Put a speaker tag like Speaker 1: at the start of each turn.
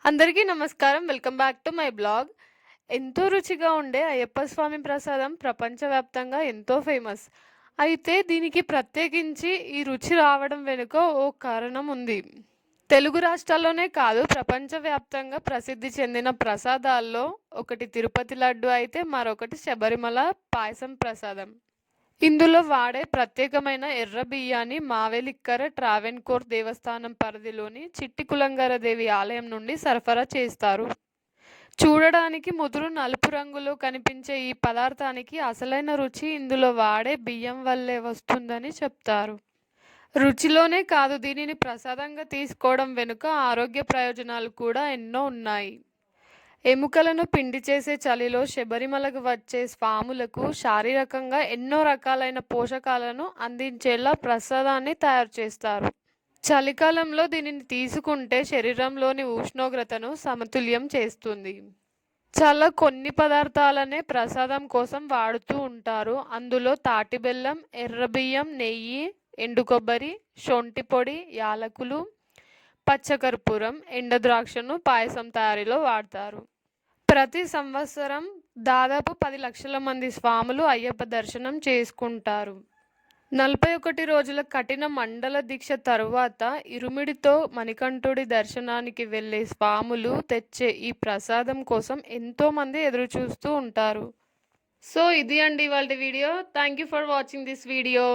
Speaker 1: అందరికీ నమస్కారం. Welcome back to my blog. ఎంతో రుచిగా ఉండే అయ్యప్ప స్వామి ప్రసాదం ప్రపంచవ్యాప్తంగా ఎంతో ఫేమస్. అయితే దీనికి ప్రత్యేకించి ఈ రుచి రావడం వెనుక ఓ కారణం ఉంది. తెలుగు రాష్ట్రాల్లోనే కాదు, ప్రపంచవ్యాప్తంగా ప్రసిద్ధి చెందిన ప్రసాదాల్లో ఒకటి తిరుపతి లడ్డు అయితే మరొకటి శబరిమల పాయసం ప్రసాదం. ఇందులో వాడే ప్రత్యేకమైన ఎర్ర బియ్యాన్ని మావేలిక్కర ట్రావెన్కోర్ దేవస్థానం పరిధిలోని చిట్టి కులంగరదేవి ఆలయం నుండి సరఫరా చేస్తారు. చూడడానికి ముదురు నలుపు రంగులో కనిపించే ఈ పదార్థానికి అసలైన రుచి ఇందులో వాడే బియ్యం వల్లే వస్తుందని చెప్తారు. రుచిలోనే కాదు, దీనిని ప్రసాదంగా తీసుకోవడం వెనుక ఆరోగ్య ప్రయోజనాలు కూడా ఎన్నో ఉన్నాయి. ఎముకలను పిండి చేసే చలిలో శబరిమలకు వచ్చే స్వాములకు శారీరకంగా ఎన్నో రకాలైన పోషకాలను అందించేలా ప్రసాదాన్ని తయారు చేస్తారు. చలికాలంలో దీనిని తీసుకుంటే శరీరంలోని ఉష్ణోగ్రతను సమతుల్యం చేస్తుంది. చాలా కొన్ని పదార్థాలనే ప్రసాదం కోసం వాడుతూ ఉంటారు. అందులో తాటి బెల్లం, ఎర్రబియ్యం, నెయ్యి, ఎండు కొబ్బరి, శొంఠి పొడి, యాలకులు, పచ్చకర్పూరం, ఎండద్రాక్షను పాయసం తయారీలో వాడతారు. ప్రతి సంవత్సరం దాదాపు 10 లక్షల మంది స్వాములు అయ్యప్ప దర్శనం చేసుకుంటారు. 41 రోజుల కఠిన మండల దీక్ష తరువాత ఇరుమిడితో మణికంఠుడి దర్శనానికి వెళ్ళే స్వాములు తెచ్చే ఈ ప్రసాదం కోసం ఎంతోమంది ఎదురుచూస్తూ ఉంటారు. సో ఇది అండి ఇవాల్టి video. Thank you for watching this video.